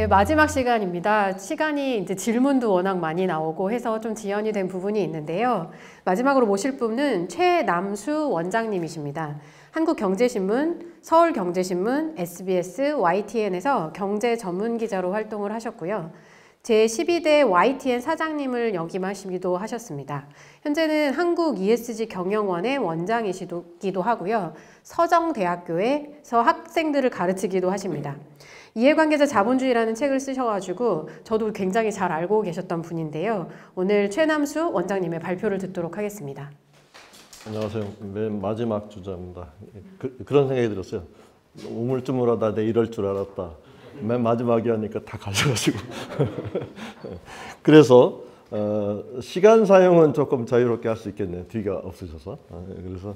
네, 마지막 시간입니다. 시간이 이제 질문도 워낙 많이 나오고 해서 좀 지연이 된 부분이 있는데요. 마지막으로 모실 분은 최남수 원장님이십니다. 한국경제신문, 서울경제신문, SBS, YTN에서 경제 전문 기자로 활동을 하셨고요. 제12대 YTN 사장님을 역임하시기도 하셨습니다. 현재는 한국 ESG 경영원의 원장이시기도 하고요. 서정대학교에서 학생들을 가르치기도 하십니다. 이해관계자 자본주의라는 책을 쓰셔가지고 저도 굉장히 잘 알고 계셨던 분인데요. 오늘 최남수 원장님의 발표를 듣도록 하겠습니다. 안녕하세요. 맨 마지막 주자입니다. 그런 생각이 들었어요. 우물쭈물하다 내 이럴 줄 알았다. 맨 마지막에 하니까 다 가져가시고. 그래서 시간 사용은 조금 자유롭게 할 수 있겠네요. 뒤가 없으셔서. 그래서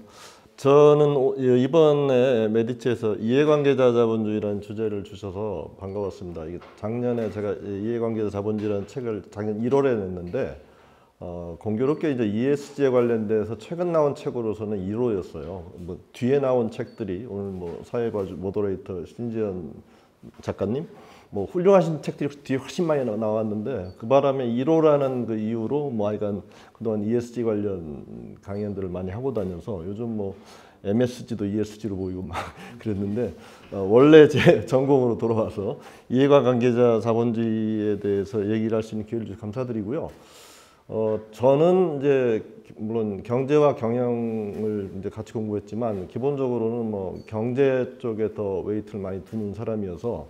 저는 이번에 메디치에서 이해관계자 자본주의라는 주제를 주셔서 반가웠습니다. 작년에 제가 이해관계자 자본주의라는 책을 작년 1월에 냈는데 공교롭게 이제 ESG에 관련돼서 최근 나온 책으로서는 1호였어요. 뭐 뒤에 나온 책들이 오늘 뭐 사회과주 모더레이터 신지연 작가님 뭐 훌륭하신 책들이 뒤에 훨씬 많이 나왔는데 그 바람에 1호라는 그 이유로 뭐 하여간 그동안 ESG 관련 강연들을 많이 하고 다녀서 요즘 뭐 MSG도 ESG로 보이고 막 그랬는데 원래 제 전공으로 돌아와서 이해관계자 자본주의에 대해서 얘기를 할 수 있는 기회를 주셔서 감사드리고요. 저는 이제 물론 경제와 경영을 이제 같이 공부했지만 기본적으로는 뭐 경제 쪽에 더 웨이트를 많이 두는 사람이어서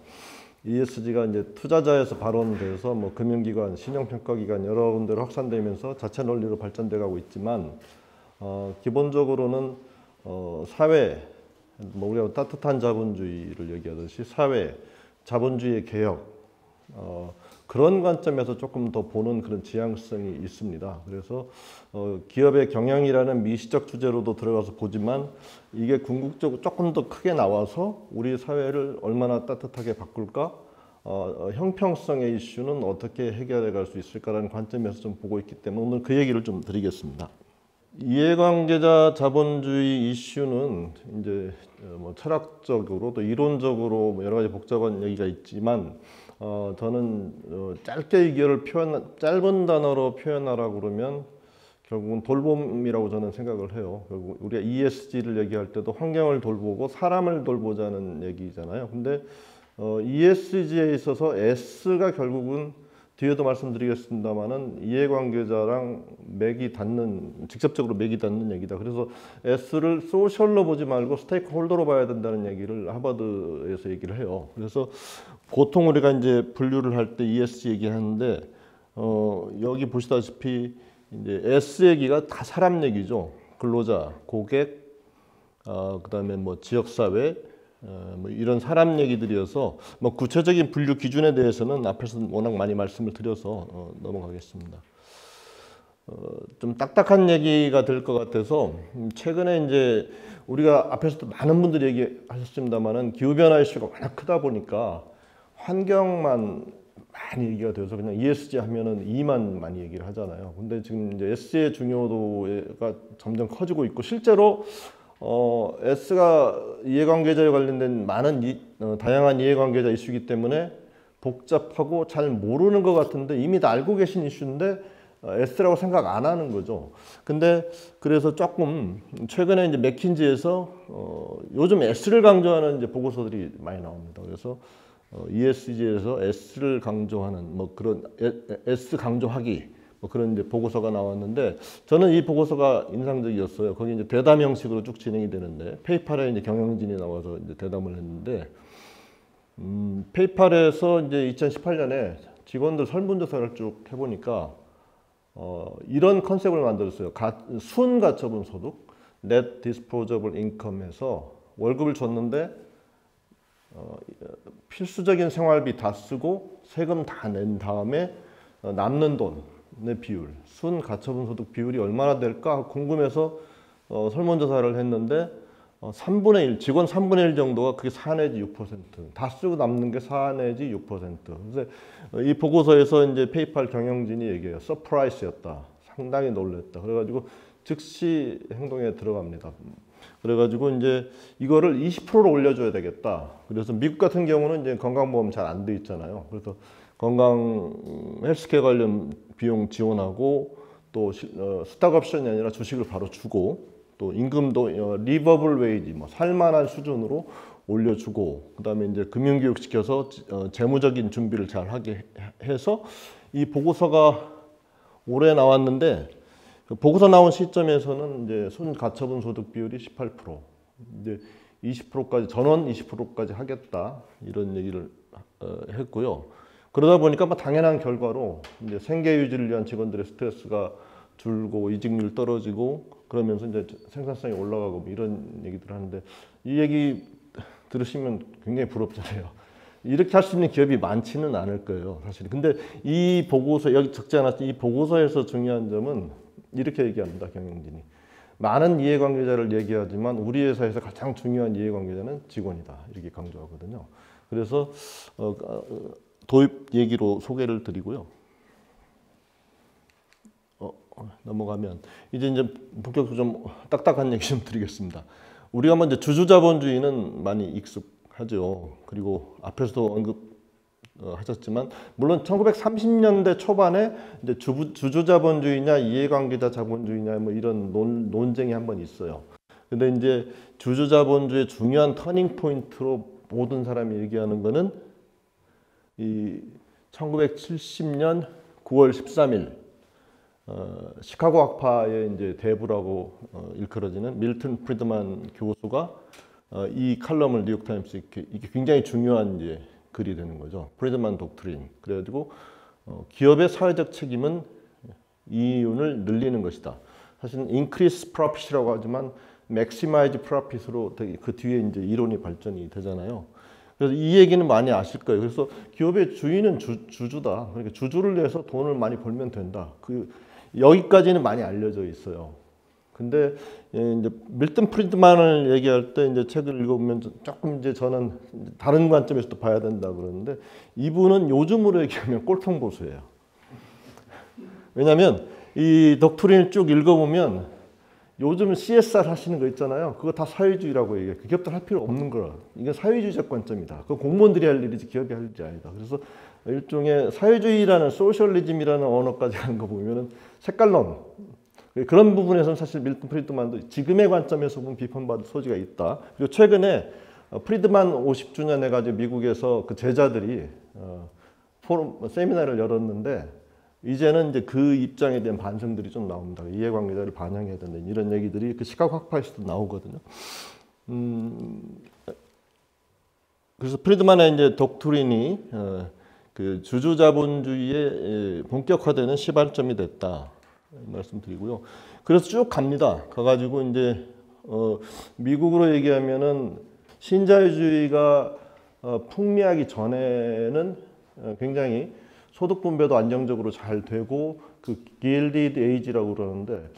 ESG가 이제 투자자에서 발원돼서 뭐 금융기관, 신용평가기관 여러 군데로 확산되면서 자체 논리로 발전돼 가고 있지만 기본적으로는 사회, 뭐 우리가 따뜻한 자본주의를 얘기하듯이 사회, 자본주의의 개혁 그런 관점에서 조금 더 보는 그런 지향성이 있습니다. 그래서 기업의 경영이라는 미시적 주제로도 들어가서 보지만 이게 궁극적으로 조금 더 크게 나와서 우리 사회를 얼마나 따뜻하게 바꿀까? 형평성의 이슈는 어떻게 해결해 갈 수 있을까라는 관점에서 좀 보고 있기 때문에 오늘 그 얘기를 좀 드리겠습니다. 이해관계자 자본주의 이슈는 이제 뭐 철학적으로 또 이론적으로 뭐 여러 가지 복잡한 얘기가 있지만 저는 짧게 이거를 짧은 단어로 표현하라고 그러면 결국은 돌봄이라고 저는 생각을 해요. 결국 우리가 ESG를 얘기할 때도 환경을 돌보고 사람을 돌보자는 얘기잖아요. 근데 ESG에 있어서 S가 결국은 뒤에도 말씀드리겠습니다만은 이해관계자랑 직접적으로 맥이 닿는 얘기다. 그래서 S를 소셜로 보지 말고 스테이크홀더로 봐야 된다는 얘기를 하버드에서 얘기를 해요. 그래서 보통 우리가 이제 분류를 할 때 ESG 얘기하는데 여기 보시다시피 이제 S 얘기가 다 사람 얘기죠. 근로자, 고객, 그다음에 뭐 지역사회, 뭐 이런 사람 얘기들이어서 뭐 구체적인 분류 기준에 대해서는 앞에서 워낙 많이 말씀을 드려서 넘어가겠습니다. 좀 딱딱한 얘기가 될 것 같아서 최근에 이제 우리가 앞에서도 많은 분들이 얘기하셨습니다만은 기후변화 이슈가 워낙 크다 보니까 환경만 많이 얘기가 돼서 그냥 ESG 하면은 E만 많이 얘기를 하잖아요. 근데 지금 이제 S의 중요도가 점점 커지고 있고 실제로 S가 이해관계자에 관련된 많은 다양한 이해관계자 이슈이기 때문에 복잡하고 잘 모르는 것 같은데 이미 다 알고 계신 이슈인데 S라고 생각 안 하는 거죠. 근데 그래서 조금 최근에 이제 맥킨지에서 요즘 S를 강조하는 이제 보고서들이 많이 나옵니다. 그래서 ESG에서 S를 강조하는 뭐 그런 S 강조하기 뭐 그런 이제 보고서가 나왔는데 저는 이 보고서가 인상적이었어요. 거기 이제 대담 형식으로 쭉 진행이 되는데 페이팔에 이제 경영진이 나와서 이제 대담을 했는데 페이팔에서 이제 2018년에 직원들 설문조사를 쭉 해보니까 이런 컨셉을 만들었어요. 순가처분 소득, Net Disposable Income에서 월급을 줬는데 필수적인 생활비 다 쓰고 세금 다 낸 다음에 남는 돈의 비율, 순가처분 소득 비율이 얼마나 될까 궁금해서 설문조사를 했는데 3분의 1, 직원 3분의 1 정도가 그게 4 내지 6%, 다 쓰고 남는 게 4 내지 6%. 그래서 이 보고서에서 이제 페이팔 경영진이 얘기해요. 서프라이즈였다. 상당히 놀랬다. 그래가지고 즉시 행동에 들어갑니다. 그래가지고 이제 이거를 20%로 올려줘야 되겠다. 그래서 미국 같은 경우는 이제 건강보험 잘 안 돼 있잖아요. 그래서 건강 헬스케어 관련 비용 지원하고 또 스탁 옵션이 아니라 주식을 바로 주고 또 임금도 리버블 웨이지 뭐 살만한 수준으로 올려주고 그다음에 이제 금융교육 시켜서 재무적인 준비를 잘 하게 해서 이 보고서가 올해 나왔는데 보고서 나온 시점에서는 이제 손가처분 소득 비율이 18%, 이제 20%까지 전원 20%까지 하겠다 이런 얘기를 했고요. 그러다 보니까 뭐 당연한 결과로 이제 생계 유지를 위한 직원들의 스트레스가 줄고 이직률 떨어지고 그러면서 이제 생산성이 올라가고 뭐 이런 얘기들 하는데 이 얘기 들으시면 굉장히 부럽잖아요. 이렇게 할 수 있는 기업이 많지는 않을 거예요, 사실. 근데 이 보고서 여기 적지 않았지만 이 보고서에서 중요한 점은 이렇게 얘기합니다, 경영진이. 많은 이해관계자를 얘기하지만 우리 회사에서 가장 중요한 이해관계자는 직원이다 이렇게 강조하거든요. 그래서 도입 얘기로 소개를 드리고요. 넘어가면 이제 본격적으로 좀 딱딱한 얘기 좀 드리겠습니다. 우리가 먼저 주주자본주의는 많이 익숙하죠. 그리고 앞에서도 언급하셨지만 물론 1930년대 초반에 이제 주주자본주의냐 이해관계자 자본주의냐 뭐 이런 논쟁이 한번 있어요. 근데 이제 주주자본주의의 중요한 터닝 포인트로 모든 사람이 얘기하는 거는 이 1970년 9월 13일 시카고 학파의 이제 대부라고 일컬어지는 밀턴 프리드만 교수가 이 칼럼을 뉴욕타임스 이게 굉장히 중요한 이제 글이 되는 거죠. 프리드만 독트린. 그래가지고 기업의 사회적 책임은 이윤을 늘리는 것이다. 사실은 increase profit이라고 하지만 maximize profit으로 그 뒤에 이제 이론이 발전이 되잖아요. 그래서 이 얘기는 많이 아실 거예요. 그래서 기업의 주인은 주주다. 그러니까 주주를 위해서 돈을 많이 벌면 된다. 여기까지는 많이 알려져 있어요. 근데 이제 밀턴 프리드만을 얘기할 때 이제 책을 읽어보면 조금 이제 저는 다른 관점에서 또 봐야 된다 그러는데 이분은 요즘으로 얘기하면 꼴통보수예요. 왜냐하면 이 독트린을 쭉 읽어보면 요즘 CSR 하시는 거 있잖아요. 그거 다 사회주의라고 얘기해요. 그 기업들 할 필요 없는 거라. 이게 사회주의적 관점이다. 그거 공무원들이 할 일이지 기업이 할 일이 아니다. 그래서 일종의 사회주의라는 소셜리즘이라는 언어까지 하는 거 보면은 색깔론 그런 부분에서는 사실 밀턴 프리드만도 지금의 관점에서 보면 비판받을 소지가 있다. 그리고 최근에 프리드만 50주년 해가지고 미국에서 그 제자들이 포럼 세미나를 열었는데 이제는 이제 그 입장에 대한 반성들이 좀 나옵니다. 이해관계자를 반영해야 된다 이런 얘기들이 그 시카고 학파에서도 나오거든요. 그래서 프리드만의 이제 독트린이 그 주주자본주의의 본격화되는 시발점이 됐다 말씀드리고요. 그래서 쭉 갑니다. 가가지고 이제 미국으로 얘기하면은 신자유주의가 풍미하기 전에는 굉장히 소득 분배도 안정적으로 잘 되고 그 길디드 에이지라고 그러는데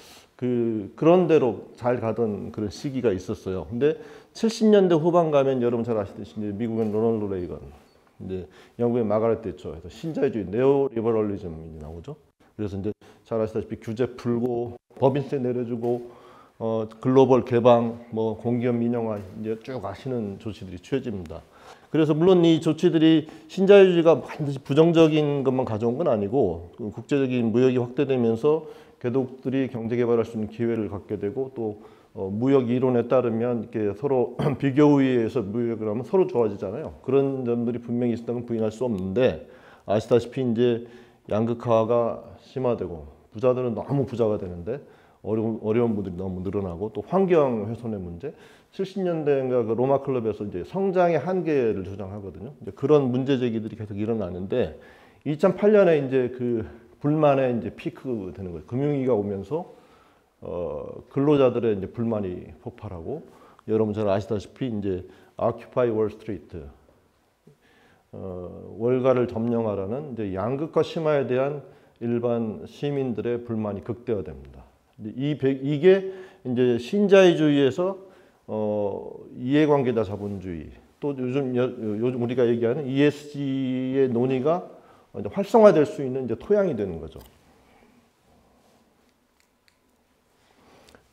그런 대로 잘 가던 그런 시기가 있었어요. 근데 70년대 후반 가면 여러분 잘 아시듯이 이제 미국은 로널드 레이건, 이제 영국의 마가렛 대처 해서 신자유주의 네오 리버럴리즘이 나오죠. 그래서 이제 잘 아시다시피 규제 풀고 법인세 내려주고 글로벌 개방, 뭐 공기업 민영화 이제 쭉 아시는 조치들이 취해집니다. 그래서 물론 이 조치들이 신자유주의가 반드시 부정적인 것만 가져온 건 아니고 국제적인 무역이 확대되면서 개독들이 경제 개발할 수 있는 기회를 갖게 되고 또 무역 이론에 따르면 이렇게 서로 비교 우위에서 무역을 하면 서로 좋아지잖아요. 그런 점들이 분명히 있었다는 건 부인할 수 없는데 아시다시피 이제 양극화가 심화되고 부자들은 너무 부자가 되는데 어려운 분들이 너무 늘어나고 또 환경 훼손의 문제. 70년대인가 그 로마 클럽에서 이제 성장의 한계를 주장하거든요. 이제 그런 문제 제기들이 계속 일어나는데 2008년에 이제 그 불만의 이제 피크 되는 거예요. 금융위기가 오면서 근로자들의 이제 불만이 폭발하고 여러분 잘 아시다시피 이제 Occupy Wall Street 월가를 점령하라는 이제 양극화 심화에 대한 일반 시민들의 불만이 극대화됩니다. 이게 이제 신자유주의에서 이해관계자 자본주의 또 요즘 우리가 얘기하는 ESG의 논의가 이제 활성화될 수 있는 이제 토양이 되는 거죠.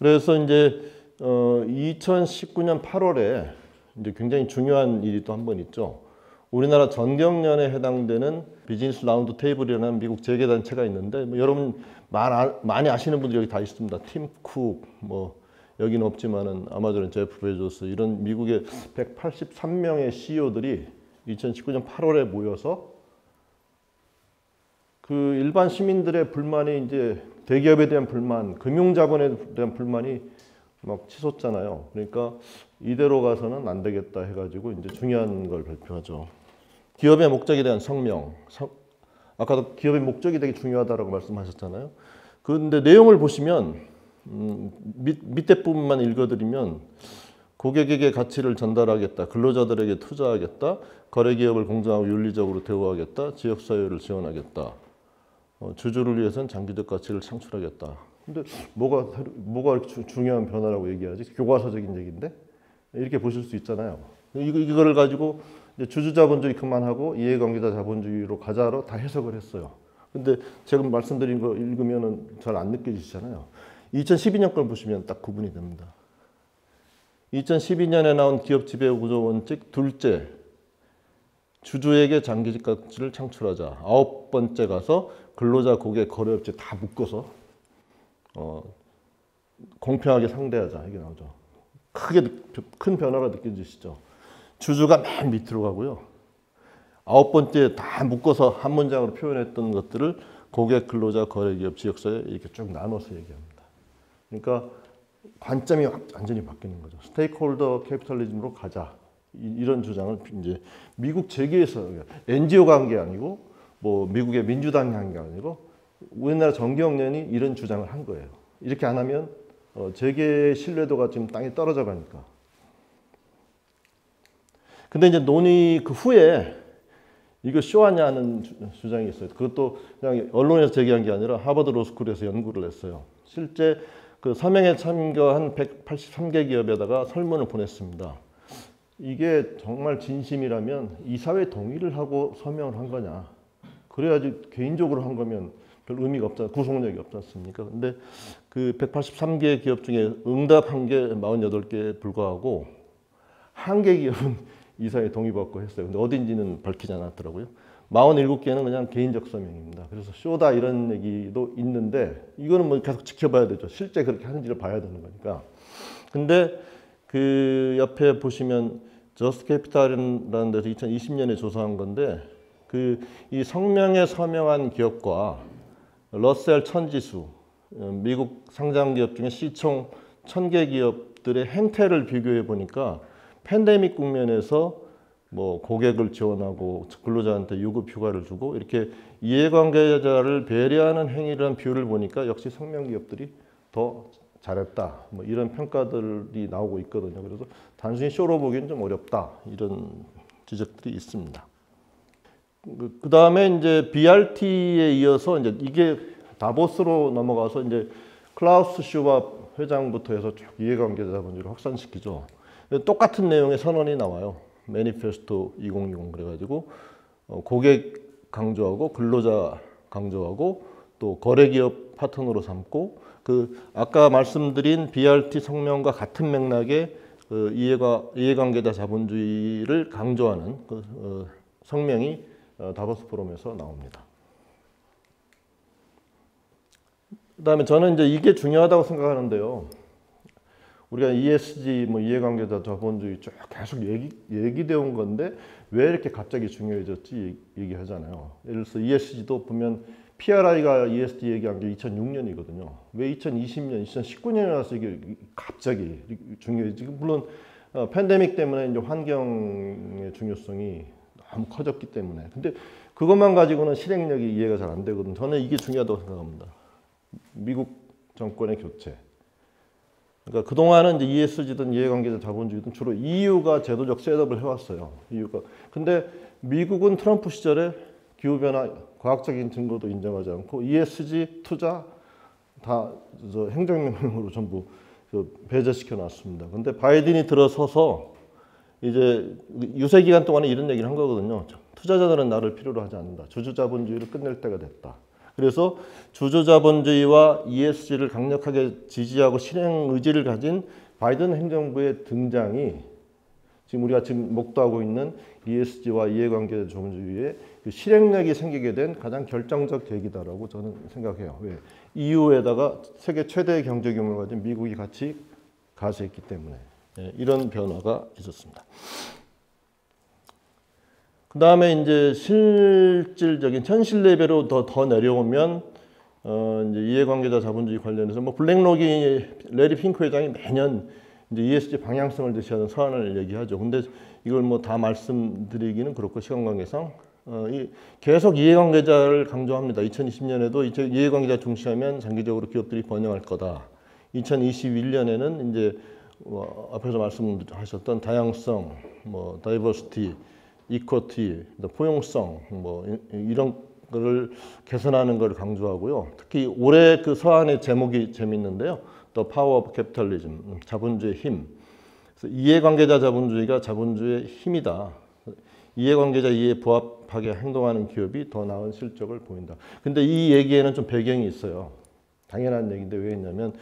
그래서 이제 2019년 8월에 이제 굉장히 중요한 일이 또 한 번 있죠. 우리나라 전경련에 해당되는 비즈니스 라운드 테이블이라는 미국 재계단체가 있는데 뭐 여러분 많이 아시는 분들이 여기 다 있습니다. 팀 쿡, 뭐 여기는 없지만은 아마존의 제프 베조스 이런 미국의 183명의 CEO들이 2019년 8월에 모여서 그 일반 시민들의 불만이 이제 대기업에 대한 불만, 금융자본에 대한 불만이 막 치솟잖아요. 그러니까 이대로 가서는 안 되겠다 해가지고 이제 중요한 걸 발표하죠. 기업의 목적에 대한 성명. 아까도 기업의 목적이 되게 중요하다라고 말씀하셨잖아요. 그런데 내용을 보시면 밑에 부분만 읽어드리면 고객에게 가치를 전달하겠다, 근로자들에게 투자하겠다, 거래기업을 공정하고 윤리적으로 대우하겠다, 지역사회를 지원하겠다, 주주를 위해서는 장기적 가치를 창출하겠다. 근데 뭐가 이렇게 중요한 변화라고 얘기하지? 교과서적인 얘기인데 이렇게 보실 수 있잖아요. 이거를 가지고 이제 주주자본주의 그만하고 이해관계자 자본주의로 가자로 다 해석을 했어요. 근데 제가 말씀드린 거 읽으면은 잘 안 느껴지시잖아요. 2012년 걸 보시면 딱 구분이 됩니다. 2012년에 나온 기업 지배 구조 원칙 둘째, 주주에게 장기적 가치를 창출하자. 9번째 가서 근로자, 고객, 거래업체 다 묶어서 공평하게 상대하자 이게 나오죠. 큰 변화가 느껴지시죠. 주주가 맨 밑으로 가고요. 9번째 다 묶어서 한 문장으로 표현했던 것들을 고객, 근로자, 거래기업, 지역사회 이렇게 쭉 나눠서 얘기합니다. 그러니까 관점이 완전히 바뀌는 거죠. 스테이크홀더 캐피탈리즘으로 가자. 이런 주장을 이제 미국 재계에서 NGO가 한 게 아니고 뭐 미국의 민주당이 한 게 아니고 우리나라 전경련이 이런 주장을 한 거예요. 이렇게 안 하면 재계의 신뢰도가 지금 땅에 떨어져 가니까. 근데 이제 논의 그 후에 이거 쇼하냐는 주장이 있어요. 그것도 그냥 언론에서 제기한 게 아니라 하버드 로스쿨에서 연구를 했어요. 실제 그 서명에 참가한 183개 기업에다가 설문을 보냈습니다. 이게 정말 진심이라면 이사회 동의를 하고 서명을 한 거냐. 그래야지 개인적으로 한 거면 별 의미가 없잖아요. 구속력이 없지 않습니까? 근데 그 183개 기업 중에 응답한 게 48개에 불과하고 한 개 기업은 이사회 동의받고 했어요. 근데 어딘지는 밝히지 않았더라고요. 47개는 그냥 개인적 서명입니다. 그래서 쇼다 이런 얘기도 있는데 이거는 뭐 계속 지켜봐야 되죠. 실제 그렇게 하는지를 봐야 되는 거니까. 근데 그 옆에 보시면 저스트 캐피탈이라는 데서 2020년에 조사한 건데 이 성명에 서명한 기업과 러셀 1000지수 미국 상장 기업 중에 시총 1000개 기업들의 행태를 비교해 보니까 팬데믹 국면에서 뭐 고객을 지원하고 근로자한테 유급 휴가를 주고 이렇게 이해관계자를 배려하는 행위라는 비율을 보니까 역시 성명 기업들이 더 잘했다. 뭐 이런 평가들이 나오고 있거든요. 그래서 단순히 쇼로 보기엔 좀 어렵다. 이런 지적들이 있습니다. 그 다음에 이제 BRT에 이어서 이제 이게 다보스로 넘어가서 이제 클라우스 슈왑 회장부터 해서 쭉 이해관계자분들을 확산시키죠. 똑같은 내용의 선언이 나와요. 매니페스토 2020 그래가지고 고객 강조하고 근로자 강조하고 또 거래기업 파트너로 삼고 그 아까 말씀드린 BRT 성명과 같은 맥락의 이해관계자 자본주의를 강조하는 성명이 다보스 포럼에서 나옵니다. 그다음에 저는 이제 이게 중요하다고 생각하는데요. 우리가 ESG, 뭐 이해관계자 자본주의 쭉 계속 얘기되어 온 건데 왜 이렇게 갑자기 중요해졌지 얘기하잖아요. 예를 들어서 ESG도 보면 PRI가 ESG 얘기한 게 2006년이거든요. 왜 2020년, 2019년에 와서 이게 갑자기 중요해지? 물론 팬데믹 때문에 이제 환경의 중요성이 너무 커졌기 때문에. 근데 그것만 가지고는 실행력이 이해가 잘 안 되거든요. 저는 이게 중요하다고 생각합니다. 미국 정권의 교체. 그러니까 그동안은 이제 ESG든 이해관계자 자본주의든 주로 EU가 제도적 셋업을 해왔어요. EU가. 근데 미국은 트럼프 시절에 기후변화 과학적인 증거도 인정하지 않고 ESG 투자 다 행정명령으로 전부 배제시켜 놨습니다. 근데 바이든이 들어서서 이제 유세 기간 동안에 이런 얘기를 한 거거든요. 투자자들은 나를 필요로 하지 않는다. 주주자본주의를 끝낼 때가 됐다. 그래서 주주자본주의와 ESG를 강력하게 지지하고 실행 의지를 가진 바이든 행정부의 등장이 지금 우리가 지금 목도하고 있는 ESG와 이해관계 자본주의의 그 실행력이 생기게 된 가장 결정적 계기다라고 저는 생각해요. 왜? EU에다가 세계 최대의 경제 규모를 가진 미국이 같이 가세했기 때문에 이런 변화가 있었습니다. 그 다음에 이제 실질적인 현실 레벨로 더 내려오면 이제 이해관계자 자본주의 관련해서 뭐 블랙록이 레리 핑크 회장이 매년 이제 ESG 방향성을 제시하는 서한을 얘기하죠. 근데 이걸 뭐 다 말씀드리기는 그렇고 시간 관계상 계속 이해관계자를 강조합니다. 2020년에도 이해관계자 중시하면 장기적으로 기업들이 번영할 거다. 2021년에는 이제 앞에서 말씀하셨던 다양성, 뭐 다이버시티, 이쿼티, 포용성, 뭐 이런 거를 개선하는 걸 강조하고요. 특히 올해 그 서한의 제목이 재밌는데요. The Power of Capitalism, 자본주의의 힘. 그래서 이해관계자 자본주의가 자본주의의 힘이다. 이해관계자 이해에 부합하게 행동하는 기업이 더 나은 실적을 보인다. 근데 이 얘기에는 좀 배경이 있어요. 당연한 얘기인데 왜 했냐면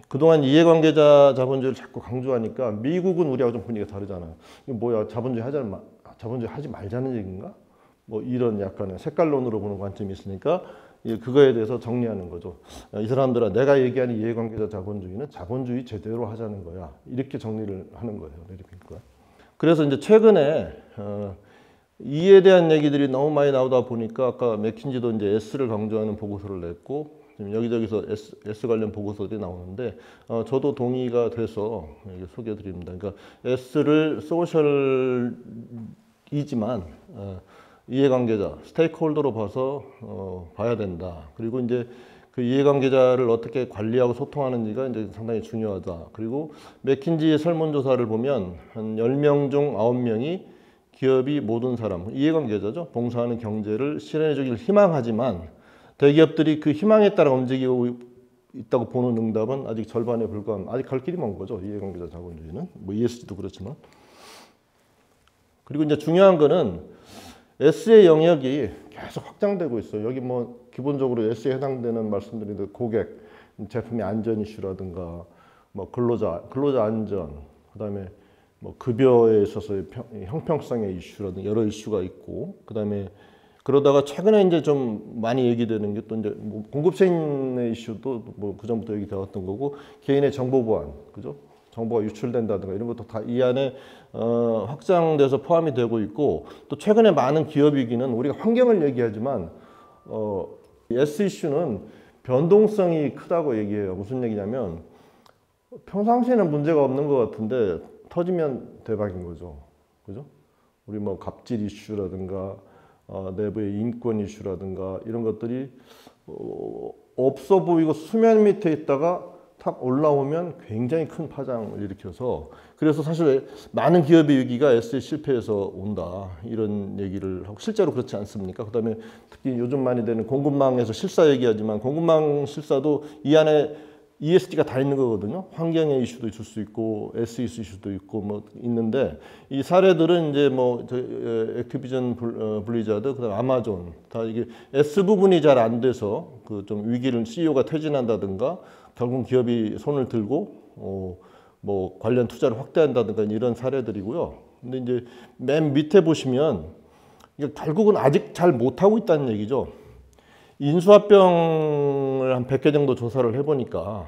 그동안 이해관계자 자본주의를 자꾸 강조하니까 미국은 우리하고 좀 분위기가 다르잖아요. 이거 뭐야, 자본주의 하지 말자는 얘기인가? 뭐 이런 약간의 색깔론으로 보는 관점이 있으니까 그거에 대해서 정리하는 거죠. 이 사람들아, 내가 얘기하는 이해관계자 자본주의는 자본주의 제대로 하자는 거야. 이렇게 정리를 하는 거예요. 레리 핑크가. 그래서 이제 최근에 이에 대한 얘기들이 너무 많이 나오다 보니까 아까 맥킨지도 이제 S를 강조하는 보고서를 냈고 지금 여기저기서 S 관련 보고서들이 나오는데 저도 동의가 돼서 소개해드립니다. 그러니까 S를 소셜이지만 이해관계자, 스테이크홀더로 봐서 봐야 된다. 그리고 이제 그 이해관계자를 어떻게 관리하고 소통하는지가 이제 상당히 중요하다. 그리고 맥킨지의 설문조사를 보면 한 10명 중 9명이 기업이 모든 사람, 이해관계자죠. 봉사하는 경제를 실현해주길 희망하지만 대기업들이 그 희망에 따라 움직이고 있다고 보는 응답은 아직 절반에 불과한, 아직 갈 길이 먼 거죠. 이해관계자 자본주의는. 뭐 ESG도 그렇지만. 그리고 이제 중요한 거는 S의 영역이 계속 확장되고 있어요. 여기 뭐 기본적으로 S에 해당되는 말씀드린 고객, 제품의 안전 이슈라든가 뭐 근로자 안전, 그다음에 뭐 급여에 있어서의 형평성의 이슈라든가 여러 이슈가 있고, 그다음에 그러다가 최근에 이제 좀 많이 얘기되는 게 또 이제 뭐 공급체인의 이슈도 뭐 그전부터 얘기되었던 거고, 개인의 정보 보안, 그죠? 정보가 유출된다든가 이런 것도 다 이 안에 확장돼서 포함이 되고 있고, 또 최근에 많은 기업 위기는 우리가 환경을 얘기하지만 S 이슈는 변동성이 크다고 얘기해요. 무슨 얘기냐면 평상시에는 문제가 없는 것 같은데 터지면 대박인 거죠. 그죠? 우리 뭐 갑질 이슈라든가 내부의 인권 이슈라든가 이런 것들이 없어 보이고 수면 밑에 있다가 탁 올라오면 굉장히 큰 파장을 일으켜서, 그래서 사실 많은 기업의 위기가 S의 실패에서 온다 이런 얘기를 하고, 실제로 그렇지 않습니까? 그다음에 특히 요즘 많이 되는 공급망에서 실사 얘기하지만 공급망 실사도 이 안에 ESG가 다 있는 거거든요. 환경의 이슈도 있을 수 있고 S 이슈도 있고 뭐 있는데, 이 사례들은 이제 뭐 액티비전 블리자드, 그다음 아마존 다 이게 S 부분이 잘 안 돼서 그 좀 위기를 CEO가 퇴진한다든가 결국 기업이 손을 들고 뭐 관련 투자를 확대한다든가 이런 사례들이고요. 근데 이제 맨 밑에 보시면 이게 결국은 아직 잘 못하고 있다는 얘기죠. 인수합병을 한 100개 정도 조사를 해보니까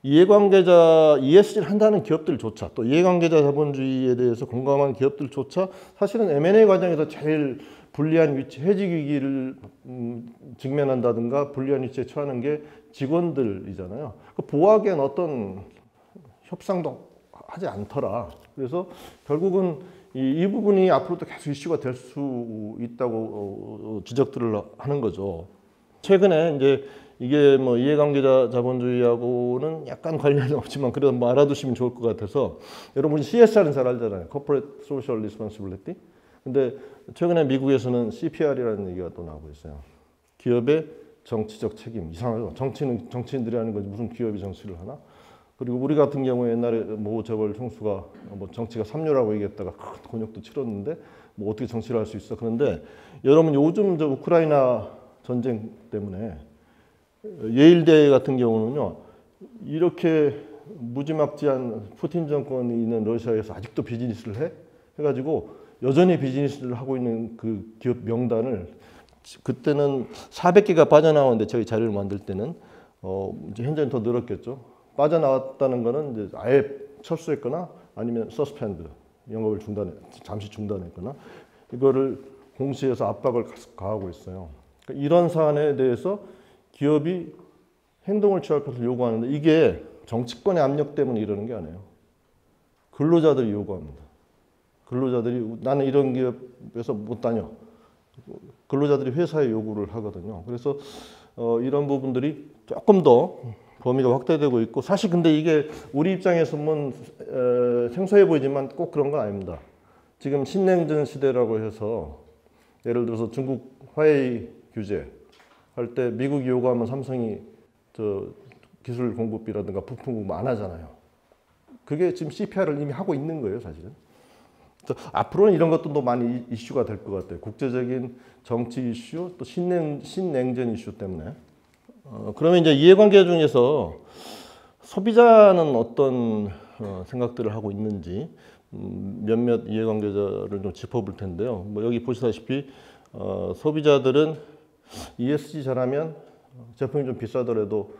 이해관계자 ESG를 한다는 기업들조차, 또 이해관계자 자본주의에 대해서 공감한 기업들조차 사실은 M&A 과정에서 제일 불리한 위치, 해직 위기를 직면한다든가 불리한 위치에 처하는 게 직원들이잖아요. 보호하기엔 어떤 협상도 하지 않더라. 그래서 결국은 이 부분이 앞으로도 계속 이슈가 될 수 있다고 지적들을 하는 거죠. 최근에 이제 이게 뭐 이해관계자 자본주의하고는 약간 관련이 없지만 그래도 뭐 알아두시면 좋을 것 같아서, 여러분이 CSR은 잘 알잖아요. Corporate Social Responsibility. 근데 최근에 미국에서는 CPR이라는 얘기가 또 나오고 있어요. 기업의 정치적 책임. 이상하죠. 정치인들이 하는 거지 무슨 기업이 정치를 하나? 그리고 우리 같은 경우에 옛날에 모 재벌 총수가 뭐 정치가 삼류라고 얘기했다가 큰 곤욕도 치렀는데 뭐 어떻게 정치를 할 수 있어? 그런데 여러분 요즘 저 우크라이나 전쟁 때문에 예일대 같은 경우는요, 이렇게 무지막지한 푸틴 정권이 있는 러시아에서 아직도 비즈니스를 해가지고 여전히 비즈니스를 하고 있는 그 기업 명단을 그때는 400개가 빠져나왔는데 저희 자료를 만들 때는 이제 현재는 더 늘었겠죠. 빠져나왔다는 거는 이제 아예 철수했거나 아니면 서스펜드 영업을 잠시 중단했거나 이거를 공시해서 압박을 가하고 있어요. 그러니까 이런 사안에 대해서 기업이 행동을 취할 것을 요구하는데 이게 정치권의 압력 때문에 이러는 게 아니에요. 근로자들이 요구합니다. 근로자들이 나는 이런 기업에서 못 다녀. 근로자들이 회사에 요구를 하거든요. 그래서 이런 부분들이 조금 더 범위가 확대되고 있고 사실 근데 이게 우리 입장에서 보면 생소해 보이지만 꼭 그런 건 아닙니다. 지금 신냉전 시대라고 해서 예를 들어서 중국 화웨이 규제 할 때 미국이 요구하면 삼성이 기술 공급비라든가 부품 공급 안 하잖아요. 그게 지금 CPR을 이미 하고 있는 거예요, 사실은. 앞으로는 이런 것도 또 많이 이슈가 될 것 같아요. 국제적인 정치 이슈, 또 신냉전 이슈 때문에. 그러면 이제 이해관계 중에서 소비자는 어떤 생각들을 하고 있는지 몇몇 이해관계자를 좀 짚어볼 텐데요. 뭐 여기 보시다시피 소비자들은 ESG 잘하면 제품이 좀 비싸더라도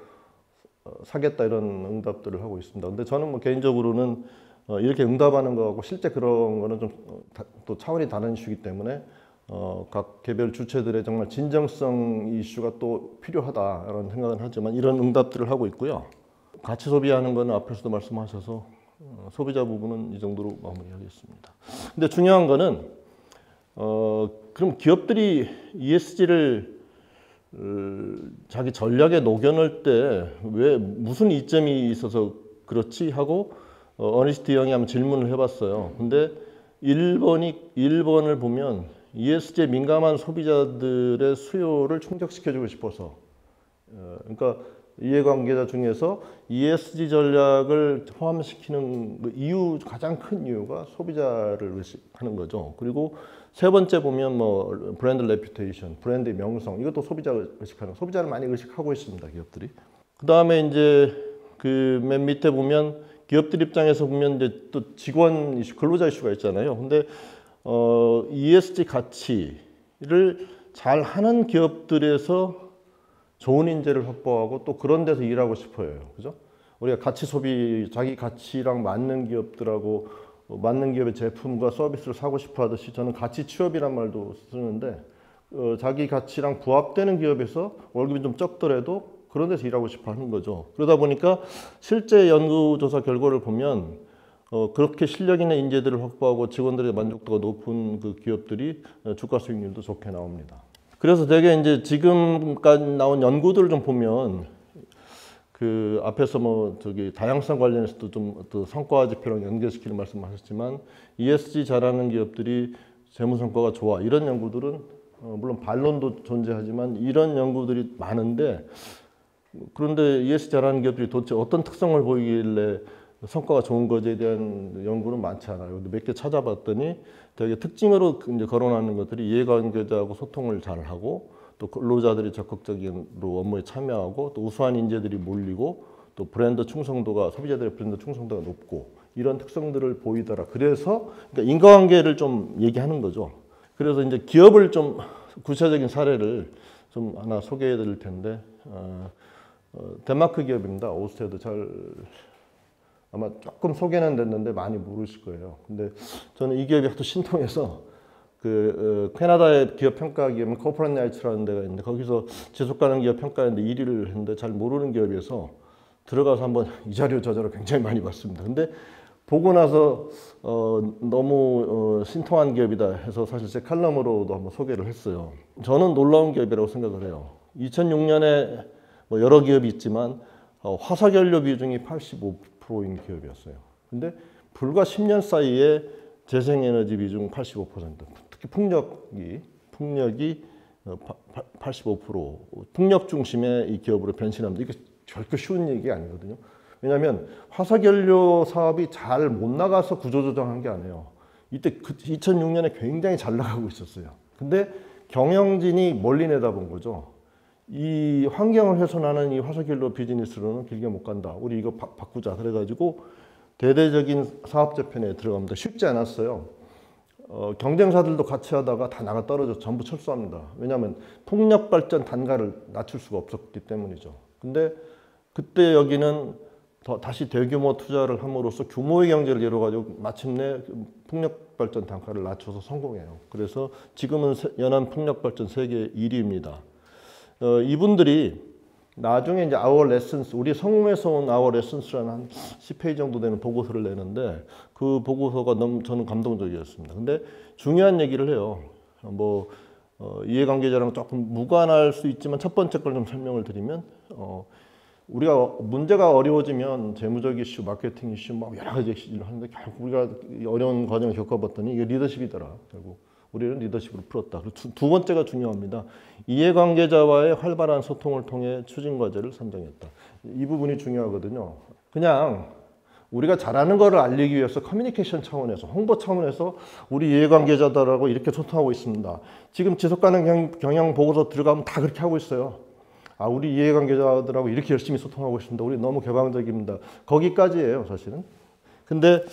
사겠다 이런 응답들을 하고 있습니다. 근데 저는 뭐 개인적으로는 이렇게 응답하는 거하고 실제 그런 거는 좀 또 차원이 다른 이슈이기 때문에 각 개별 주체들의 정말 진정성 이슈가 또 필요하다라는 생각은 하지만 이런 응답들을 하고 있고요. 가치 소비하는 거는 앞에서도 말씀하셔서 소비자 부분은 이 정도로 마무리하겠습니다. 근데 중요한 거는 그럼 기업들이 ESG를 자기 전략에 녹여넣을 때 왜 무슨 이점이 있어서 그렇지 하고 어니스트 형이 한번 질문을 해봤어요. 근데 1번을 보면 ESG에 민감한 소비자들의 수요를 충족시켜주고 싶어서 그러니까 이해관계자 중에서 ESG 전략을 포함시키는 그 가장 큰 이유가 소비자를 의식하는 거죠. 그리고 세 번째 보면 뭐 브랜드 레퓨테이션, 브랜드의 명성 이것도 소비자를 많이 의식하고 있습니다, 기업들이. 그 다음에 이제 그 맨 밑에 보면 기업들 입장에서 보면 이제 또 직원 이슈, 근로자 이슈가 있잖아요. 근데 ESG 가치를 잘 하는 기업들에서 좋은 인재를 확보하고 또 그런 데서 일하고 싶어요. 그죠? 우리가 가치 소비, 자기 가치랑 맞는 기업들하고 맞는 기업의 제품과 서비스를 사고 싶어 하듯이 저는 가치 취업이란 말도 쓰는데 자기 가치랑 부합되는 기업에서 월급이 좀 적더라도 그런 데서 일하고 싶어 하는 거죠. 그러다 보니까 실제 연구조사 결과를 보면 그렇게 실력 있는 인재들을 확보하고 직원들의 만족도가 높은 그 기업들이 주가 수익률도 좋게 나옵니다. 그래서 되게 이제 지금까지 나온 연구들을 좀 보면 그 앞에서 뭐 다양성 관련해서도 좀 또 성과 지표랑 연결시키는 말씀하셨지만 ESG 잘하는 기업들이 재무 성과가 좋아 이런 연구들은 물론 반론도 존재하지만 이런 연구들이 많은데 그런데 ESG 잘하는 기업들이 도대체 어떤 특성을 보이길래 성과가 좋은 것에 대한 연구는 많지 않아요. 몇 개 찾아봤더니 되게 특징으로 이제 거론하는 것들이 이해관계자하고 소통을 잘하고 또 근로자들이 적극적으로 업무에 참여하고 또 우수한 인재들이 몰리고 또 브랜드 충성도가 소비자들의 브랜드 충성도가 높고 이런 특성들을 보이더라. 그래서 그러니까 인과관계를 좀 얘기하는 거죠. 그래서 이제 기업을 좀 구체적인 사례를 좀 하나 소개해 드릴 텐데 덴마크 기업입니다. 오스테드 아마 조금 소개는 됐는데 많이 모르실 거예요. 근데 저는 이 기업이 하도 신통해서 캐나다의 기업 평가 기업은 코퍼런 나이츠라는 데가 있는데 거기서 지속 가능 기업 평가했는데 1위를 했는데 잘 모르는 기업에서 들어가서 한번 이 자료 저 자료 굉장히 많이 봤습니다. 근데 보고 나서 너무 신통한 기업이다 해서 사실 제 칼럼으로도 한번 소개를 했어요. 저는 놀라운 기업이라고 생각을 해요. 2006년에 뭐 여러 기업이 있지만 화석연료 비중이 85%인 기업이었어요. 근데 불과 10년 사이에 재생에너지 비중 85%, 특히 풍력이 85%, 풍력 중심의 이 기업으로 변신합니다. 이게 결코 쉬운 얘기 아니거든요. 왜냐하면 화석연료 사업이 잘 못 나가서 구조조정한 게 아니에요. 이때 2006년에 굉장히 잘 나가고 있었어요. 근데 경영진이 멀리 내다본 거죠. 이 환경을 훼손하는 이 화석연료 비즈니스로는 길게 못 간다. 우리 이거 바꾸자. 그래가지고 대대적인 사업 재편에 들어갑니다. 쉽지 않았어요. 경쟁사들도 같이 하다가 다 나가 떨어져서 전부 철수합니다. 왜냐하면 풍력 발전 단가를 낮출 수가 없었기 때문이죠. 근데 그때 여기는 다시 대규모 투자를 함으로써 규모의 경제를 이뤄가지고 마침내 풍력 발전 단가를 낮춰서 성공해요. 그래서 지금은 연안 풍력 발전 세계 1위입니다. 이분들이 나중에 이제 Our Lessons, 우리 성공에서 온 Our Lessons라는 한 10페이지 정도 되는 보고서를 내는데 그 보고서가 너무 저는 감동적이었습니다. 근데 중요한 얘기를 해요. 이해관계자랑 조금 무관할 수 있지만 첫 번째 걸 좀 설명을 드리면 우리가 문제가 어려워지면 재무적 이슈, 마케팅 이슈, 막 여러 가지 이슈를 하는데 결국 우리가 어려운 과정을 겪어봤더니 이게 리더십이더라. 결국 우리는 리더십으로 풀었다. 그리고 두 번째가 중요합니다. 이해관계자와의 활발한 소통을 통해 추진 과제를 선정했다. 이 부분이 중요하거든요. 그냥 우리가 잘하는 거를 알리기 위해서 커뮤니케이션 차원에서, 홍보 차원에서 우리 이해관계자들하고 이렇게 소통하고 있습니다. 지금 지속가능 경영 보고서 들어가면 다 그렇게 하고 있어요. 우리 이해관계자들하고 이렇게 열심히 소통하고 있습니다. 우리 너무 개방적입니다. 거기까지예요, 사실은. 근데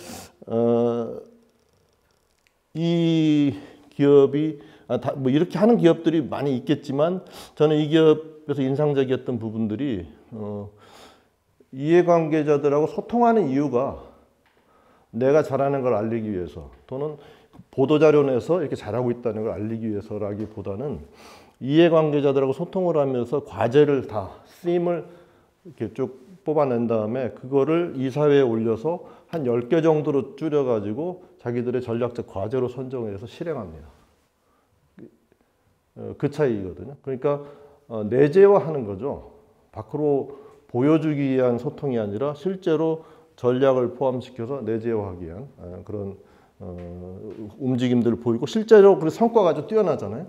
이 기업이 뭐 이렇게 하는 기업들이 많이 있겠지만 저는 이 기업에서 인상적이었던 부분들이 이해관계자들하고 소통하는 이유가 내가 잘하는 걸 알리기 위해서 또는 보도자료 내서 이렇게 잘하고 있다는 걸 알리기 위해서라기보다는 이해관계자들하고 소통을 하면서 과제를 다 쓰임을 이렇게 쭉 뽑아낸 다음에 그거를 이사회에 올려서 한 10개 정도로 줄여가지고 자기들의 전략적 과제로 선정을 해서 실행합니다. 그 차이거든요. 그러니까 내재화하는 거죠. 밖으로 보여주기 위한 소통이 아니라 실제로 전략을 포함시켜서 내재화하기 위한 그런 움직임들을 보이고 실제로 그 성과가 아주 뛰어나잖아요.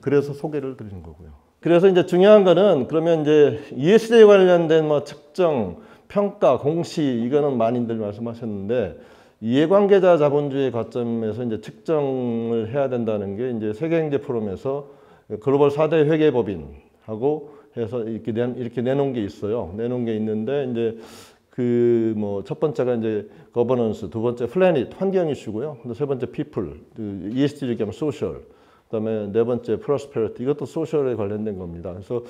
그래서 소개를 드리는 거고요. 그래서 이제 중요한 거는 그러면 이제 ESG에 관련된 뭐 측정, 평가, 공시 이거는 많이들 말씀하셨는데 이해관계자 자본주의 관점에서 이제 측정을 해야 된다는 게 이제 세계경제 포럼에서 글로벌 4대 회계법인하고 해서 이렇게 내놓은 게 있어요. 내놓은 게 있는데 이제 그 뭐 첫 번째가 이제 거버넌스, 두 번째 플래닛 환경 이슈고요. 근데 세 번째 피플, ESG 얘기하면 소셜. 그다음에 네 번째 프로스페리티 이것도 소셜에 관련된 겁니다. 그래서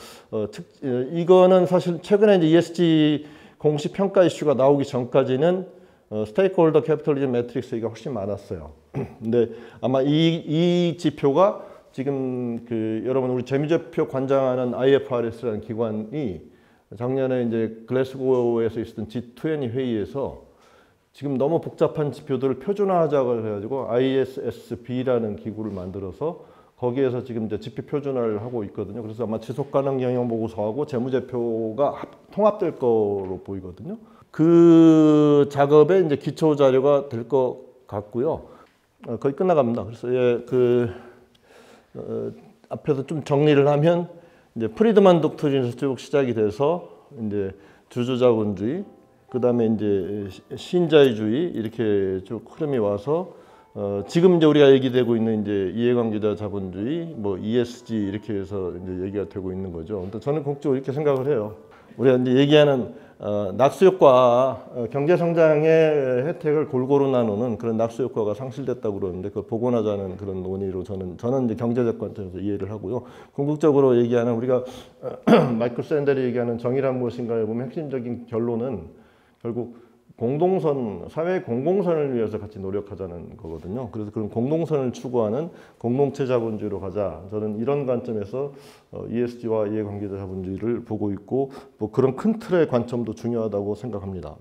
이거는 사실 최근에 이제 ESG 공시 평가 이슈가 나오기 전까지는 스테이크홀더 캐피털리즘 매트릭스 얘기가 훨씬 많았어요. 근데 아마 이 지표가 지금 여러분 우리 재무제표 관장하는 IFRS라는 기관이 작년에 이제 글래스고에서 있었던 G20 회의에서 지금 너무 복잡한 지표들을 표준화하자고 해가지고 ISSB라는 기구를 만들어서 거기에서 지금 이제 지표 표준화를 하고 있거든요. 그래서 아마 지속가능 경영 보고서하고 재무제표가 통합될 거로 보이거든요. 그 작업에 이제 기초 자료가 될 것 같고요. 거의 끝나갑니다. 그래서 앞에서 좀 정리를 하면 이제 프리드만 독트린에서 쭉 시작이 돼서 이제 주주자본주의, 그 다음에 이제 신자유주의 이렇게 쭉 흐름이 와서 지금 이제 우리가 얘기되고 있는 이제 이해관계자 자본주의, 뭐 ESG 이렇게 해서 이제 얘기가 되고 있는 거죠. 근데 저는 국적으로 이렇게 생각을 해요. 우리가 이제 얘기하는 낙수 효과, 경제 성장의 혜택을 골고루 나누는 그런 낙수 효과가 상실됐다고 그러는데 그걸 복원하자는 그런 논의로 저는 이제 경제적 관점에서 이해를 하고요. 궁극적으로 얘기하는 우리가 마이클 샌델이 얘기하는 정의란 무엇인가에 보면 핵심적인 결론은 결국 사회의 공공선을 위해서 같이 노력하자는 거거든요. 그래서 그런 공동선을 추구하는 공동체 자본주의로 가자. 저는 이런 관점에서 ESG와 이해관계자 자본주의를 보고 있고 뭐 그런 큰 틀의 관점도 중요하다고 생각합니다.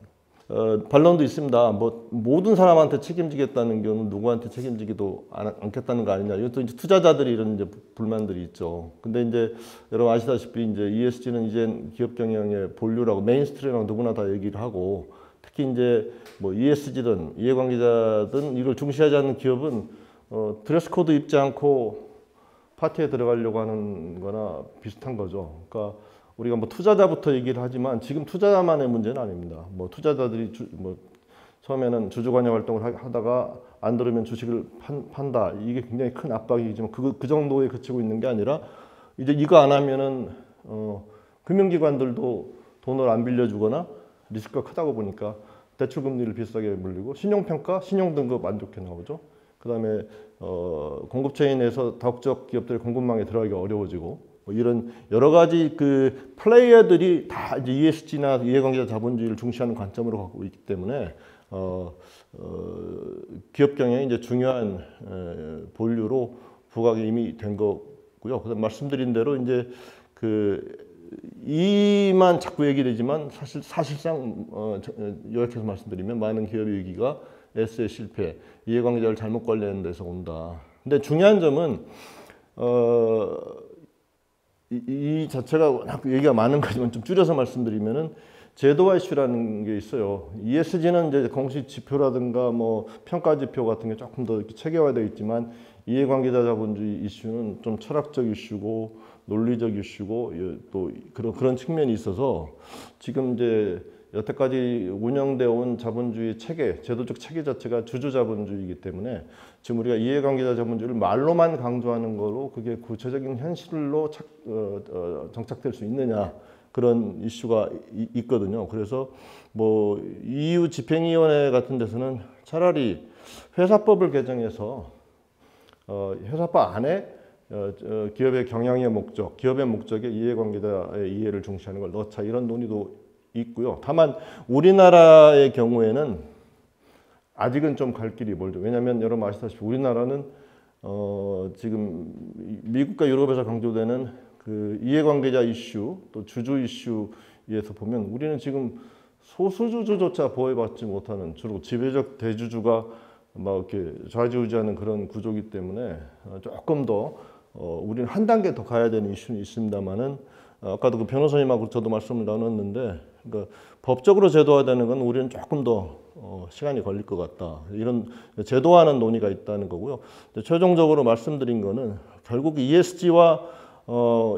반론도 있습니다. 뭐 모든 사람한테 책임지겠다는 경우는 누구한테 책임지기도 않겠다는 거 아니냐. 이것도 이제 투자자들이 이런 이제 불만들이 있죠. 근데 이제 여러분 아시다시피 이제 ESG는 이제 기업 경영의 본류라고 메인스트림이라고 누구나 다 얘기를 하고 특히 이제 뭐 ESG든 이해관계자든 이걸 중시하지 않는 기업은 드레스 코드 입지 않고 파티에 들어가려고 하는 거나 비슷한 거죠. 그러니까 우리가 뭐 투자자부터 얘기를 하지만 지금 투자자만의 문제는 아닙니다. 뭐 투자자들이 처음에는 주주관여 활동을 하다가 안 들으면 주식을 판다. 이게 굉장히 큰 압박이지만 그 정도에 그치고 있는 게 아니라 이제 이거 안 하면은 금융기관들도 돈을 안 빌려주거나 리스크가 크다고 보니까 대출금리를 비싸게 물리고 신용평가, 신용등급 안 좋게 나오죠. 그 다음에 공급체인에서 다국적 기업들의 공급망에 들어가기가 어려워지고 뭐 이런 여러 가지 그 플레이어들이 다 이제 ESG나 이해관계자 자본주의를 중시하는 관점으로 갖고 있기 때문에 기업 경영이 이제 중요한 본류로 부각이 이미 된 거고요. 그다음 말씀드린 대로 이제 이만 자꾸 얘기되지만 사실상 요약해서 말씀드리면 많은 기업의 위기가 S의 실패, 이해관계자를 잘못 관리하는 데서 온다. 근데 중요한 점은 이 자체가 워낙 얘기가 많은 거지만 좀 줄여서 말씀드리면은 제도화 이슈라는 게 있어요. ESG는 이제 공식 지표라든가 뭐 평가 지표 같은 게 조금 더 이렇게 체계화되어 있지만 이해관계자 자본주의 이슈는 좀 철학적 이슈고 논리적 이슈고 또 그런 측면이 있어서 지금 이제 여태까지 운영되어 온 자본주의 체계, 제도적 체계 자체가 주주 자본주의이기 때문에 지금 우리가 이해관계자 자본주의를 말로만 강조하는 거로 그게 구체적인 현실로 정착될 수 있느냐 그런 이슈가 있거든요. 그래서 뭐 EU 집행위원회 같은 데서는 차라리 회사법을 개정해서 회사법 안에 기업의 경영의 목적, 기업의 목적에 이해관계자의 이해를 중시하는 걸 넣자 이런 논의도 있고요. 다만 우리나라의 경우에는 아직은 좀 갈 길이 멀죠. 왜냐하면 여러분 아시다시피 우리나라는 지금 미국과 유럽에서 강조되는 그 이해관계자 이슈 또 주주 이슈에서 보면 우리는 지금 소수주주조차 보호받지 못하는 주로 지배적 대주주가 막 이렇게 좌지우지하는 그런 구조이기 때문에 조금 더 우리는 한 단계 더 가야 되는 이슈는 있습니다만은 아까도 그 변호사님하고 저도 말씀을 나눴는데 그러니까 법적으로 제도화되는 건 우리는 조금 더 시간이 걸릴 것 같다. 이런 제도화하는 논의가 있다는 거고요. 최종적으로 말씀드린 거는 결국 ESG와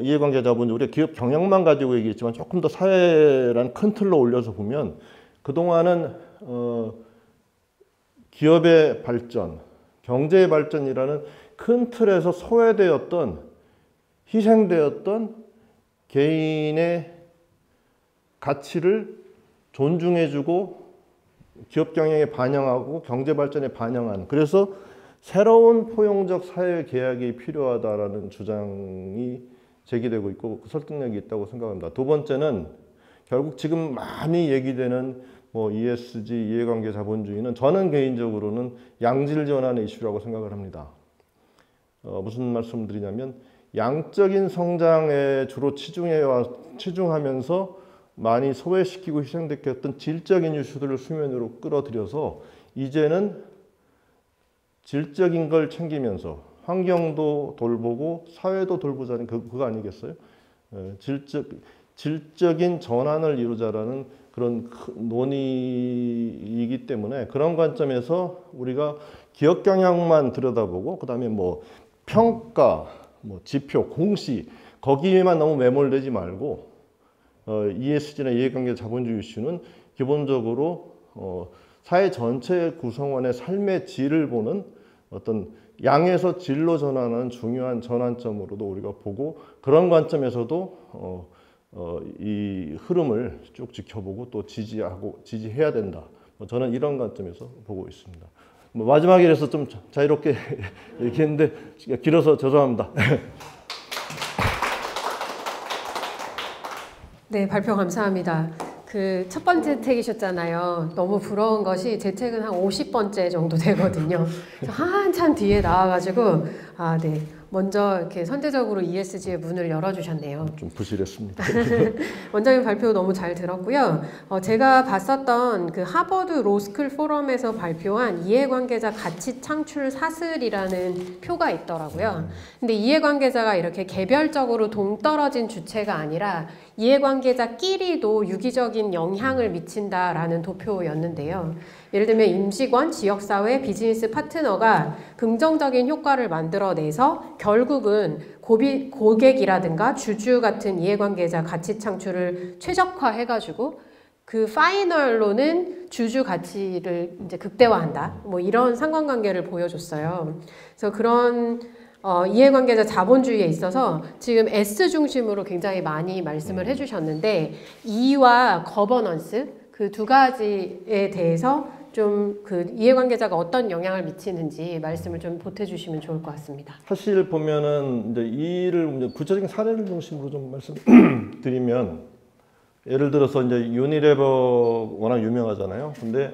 이해관계 자본주의 우리가 기업 경영만 가지고 얘기했지만 조금 더 사회라는 큰 틀로 올려서 보면 그동안은 기업의 발전, 경제의 발전이라는 큰 틀에서 소외되었던 희생되었던 개인의 가치를 존중해주고 기업 경영에 반영하고 경제 발전에 반영하는 그래서 새로운 포용적 사회 계약이 필요하다라는 주장이 제기되고 있고 설득력이 있다고 생각합니다. 두 번째는 결국 지금 많이 얘기되는 뭐 ESG, 이해관계 자본주의는 저는 개인적으로는 양질 전환의 이슈라고 생각을 합니다. 무슨 말씀을 드리냐면 양적인 성장에 주로 치중하면서 많이 소외시키고 희생됐던 질적인 이슈들을 수면으로 끌어들여서 이제는 질적인 걸 챙기면서 환경도 돌보고 사회도 돌보자는 그거 아니겠어요? 질적인 전환을 이루자라는 그런 논의이기 때문에 그런 관점에서 우리가 기업 경영만 들여다보고 그다음에 뭐 평가, 뭐 지표, 공시 거기에만 너무 매몰되지 말고 ESG나 이해관계 자본주의 이슈는 기본적으로 사회 전체 구성원의 삶의 질을 보는 어떤 양에서 질로 전환하는 중요한 전환점으로도 우리가 보고 그런 관점에서도 이 흐름을 쭉 지켜보고 또 지지해야 된다. 저는 이런 관점에서 보고 있습니다. 마지막에 그래서 좀 자유롭게 얘기했는데 길어서 죄송합니다. 네, 발표 감사합니다. 그 첫 번째 책이셨잖아요. 너무 부러운 것이 제 책은 한 50번째 정도 되거든요. 한참 뒤에 나와가지고 네. 먼저 이렇게 선제적으로 ESG의 문을 열어주셨네요. 좀 부실했습니다. 원장님 발표 너무 잘 들었고요. 제가 봤었던 그 하버드 로스쿨 포럼에서 발표한 이해관계자 가치 창출 사슬이라는 표가 있더라고요. 근데 이해관계자가 이렇게 개별적으로 동떨어진 주체가 아니라 이해관계자끼리도 유기적인 영향을 미친다라는 도표였는데요. 예를 들면 임직원, 지역사회, 비즈니스 파트너가 긍정적인 효과를 만들어내서 결국은 고객이라든가 주주 같은 이해관계자 가치 창출을 최적화해가지고 그 파이널로는 주주 가치를 이제 극대화한다. 뭐 이런 상관관계를 보여줬어요. 그래서 그런 이해관계자 자본주의에 있어서 지금 S 중심으로 굉장히 많이 말씀을 해주셨는데 E와 거버넌스 그 두 가지에 대해서 좀 그 이해관계자가 어떤 영향을 미치는지 말씀을 좀 보태주시면 좋을 것 같습니다. 사실 보면은 이제 이를 이제 구체적인 사례를 중심으로 좀 말씀드리면 예를 들어서 이제 유니레버 워낙 유명하잖아요. 근데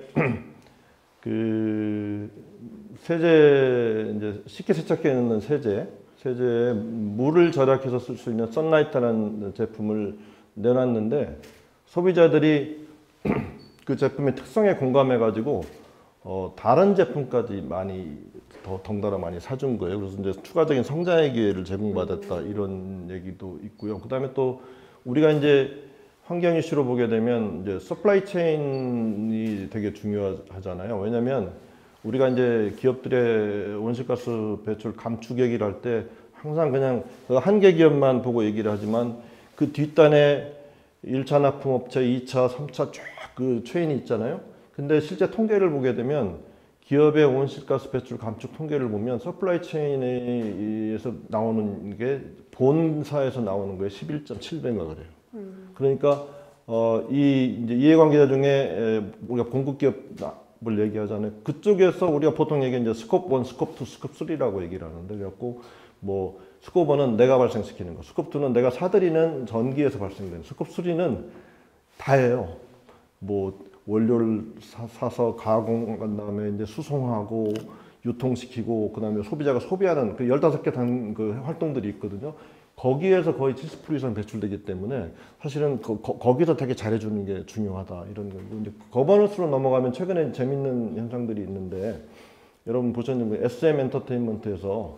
그 세제 이제 쉽게 세척해 놓는 세제에 물을 절약해서 쓸 수 있는 선라이트라는 제품을 내놨는데 소비자들이 그 제품의 특성에 공감해 가지고 다른 제품까지 많이 더 덩달아 많이 사준 거예요. 그래서 이제 추가적인 성장의 기회를 제공받았다 이런 얘기도 있고요. 그다음에 또 우리가 이제 환경 이슈로 보게 되면 이제 서플라이 체인이 되게 중요하잖아요. 왜냐하면 우리가 이제 기업들의 온실가스 배출 감축 얘기를 할 때 항상 그냥 한 개 기업만 보고 얘기를 하지만 그 뒷단에 1차 납품업체, 2차, 3차 쫙 그 체인이 있잖아요. 근데 실제 통계를 보게 되면 기업의 온실가스 배출 감축 통계를 보면 서플라이 체인에서 나오는 게 본사에서 나오는 거에 11.7배인가 그래요. 그러니까 이 이제 이해관계자 중에 우리가 공급 기업을 얘기하잖아요. 그쪽에서 우리가 보통 얘기하는 이제 스콥 1, 스콥 2, 스콥 3라고 얘기를 하는데 그래갖고 뭐 스콥 1은 내가 발생시키는 거, 스콥 2는 내가 사들이는 전기에서 발생되는, 스콥 3는 다예요. 뭐 원료를 사서 가공한 다음에 이제 수송하고 유통시키고 그다음에 소비자가 소비하는 그 15개 그 활동들이 있거든요. 거기에서 거의 70% 이상 배출되기 때문에 사실은 거기서 되게 잘해주는 게 중요하다 이런 거고 이제 거버넌스로 넘어가면 최근에 재밌는 현상들이 있는데 여러분 보셨는지 SM 엔터테인먼트에서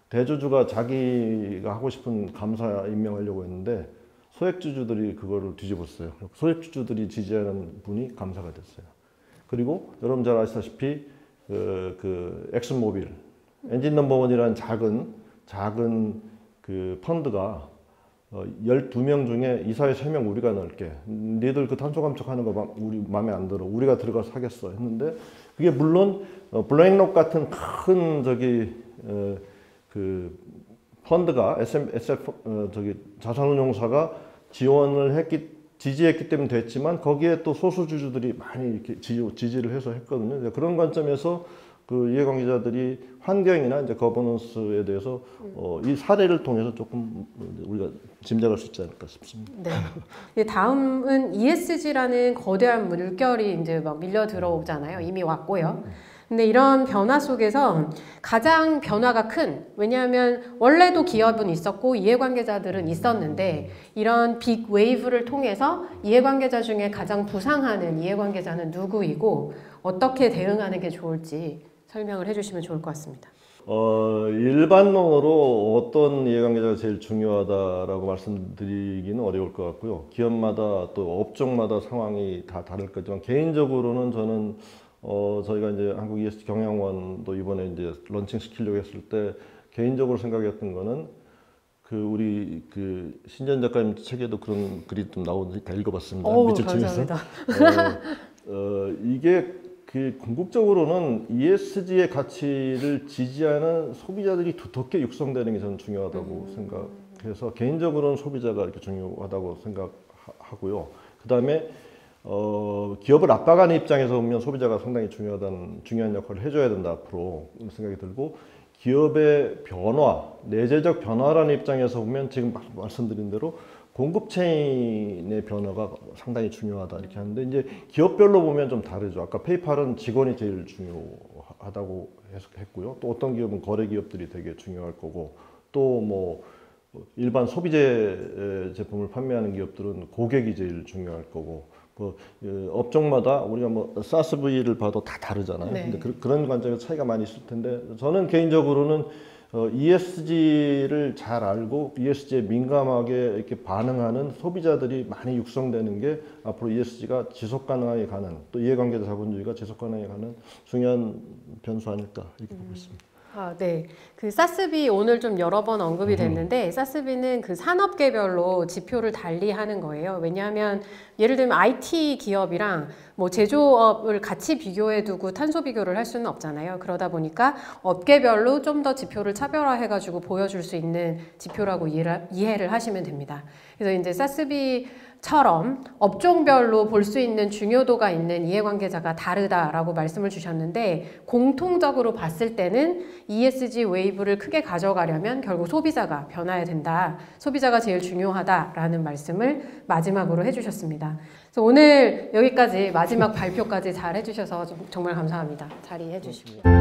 대주주가 자기가 하고 싶은 감사 임명하려고 했는데 소액주주들이 그거를 뒤집었어요. 소액주주들이 지지하는 분이 감사가 됐어요. 그리고 여러분 잘 아시다시피 그 엑슨모빌 엔진 넘버원이라는 작은 그 펀드가 12명 중에 이사회 3명 우리가 넣을게. 니들 그 탄소 감축하는 거 우리 마음에 안 들어. 우리가 들어가서 하겠어. 했는데 그게 물론 블랙록 같은 큰 그 펀드가 저기 자산운용사가 지지했기 때문에 됐지만 거기에 또 소수주주들이 많이 이렇게 지지를 해서 했거든요. 그런 관점에서 그 이해관계자들이 환경이나 이제 거버넌스에 대해서 이 사례를 통해서 조금 우리가 짐작할 수 있지 않을까 싶습니다. 네. 다음은 ESG라는 거대한 물결이 이제 막 밀려 들어오잖아요. 이미 왔고요. 근데 이런 변화 속에서 가장 변화가 큰, 왜냐하면 원래도 기업은 있었고 이해관계자들은 있었는데 이런 빅 웨이브를 통해서 이해관계자 중에 가장 부상하는 이해관계자는 누구이고 어떻게 대응하는 게 좋을지 설명을 해주시면 좋을 것 같습니다. 일반론으로 어떤 이해관계자가 제일 중요하다라고 말씀드리기는 어려울 것 같고요. 기업마다 또 업종마다 상황이 다 다를 거지만 개인적으로는 저는 저희가 이제 한국 ESG 경영원도 이번에 이제 런칭 시키려고 했을 때 개인적으로 생각했던 거는 그 우리 그 신전 작가님 책에도 그런 글이 좀 나오니까 읽어봤습니다. 며칠 중에서. 이게 그 궁극적으로는 ESG의 가치를 지지하는 소비자들이 두텁게 육성되는 게 저는 중요하다고 생각해서 개인적으로는 소비자가 이렇게 중요하다고 생각하고요. 그 다음에 기업을 압박하는 입장에서 보면 소비자가 상당히 중요한 역할을 해줘야 된다 앞으로 생각이 들고 기업의 변화, 내재적 변화라는 입장에서 보면 지금 말씀드린 대로 공급 체인의 변화가 상당히 중요하다 이렇게 하는데 이제 기업별로 보면 좀 다르죠. 아까 페이팔은 직원이 제일 중요하다고 했고요. 또 어떤 기업은 거래 기업들이 되게 중요할 거고 또 뭐 일반 소비재 제품을 판매하는 기업들은 고객이 제일 중요할 거고 업종마다 우리가 뭐 사스V를 봐도 다 다르잖아요. 네. 근데 그런 관점에서 차이가 많이 있을 텐데 저는 개인적으로는 ESG를 잘 알고 ESG에 민감하게 이렇게 반응하는 소비자들이 많이 육성되는 게 앞으로 ESG가 지속 가능하게 가는 또 이해관계자 자본주의가 지속 가능하게 가는 중요한 변수 아닐까 이렇게 보고 있습니다. 네. 그 사스비 오늘 좀 여러 번 언급이 됐는데 사스비는 그 산업계별로 지표를 달리 하는 거예요. 왜냐하면 예를 들면 IT 기업이랑 뭐 제조업을 같이 비교해 두고 탄소 비교를 할 수는 없잖아요. 그러다 보니까 업계별로 좀 더 지표를 차별화해 가지고 보여줄 수 있는 지표라고 이해를 하시면 됩니다. 그래서 이제 사스비처럼 업종별로 볼 수 있는 중요도가 있는 이해관계자가 다르다라고 말씀을 주셨는데 공통적으로 봤을 때는 ESG 웨이브를 크게 가져가려면 결국 소비자가 변화해야 된다. 소비자가 제일 중요하다라는 말씀을 마지막으로 해주셨습니다. 그래서 오늘 여기까지 마지막 발표까지 잘 해주셔서 정말 감사합니다. 자리해 주시고요.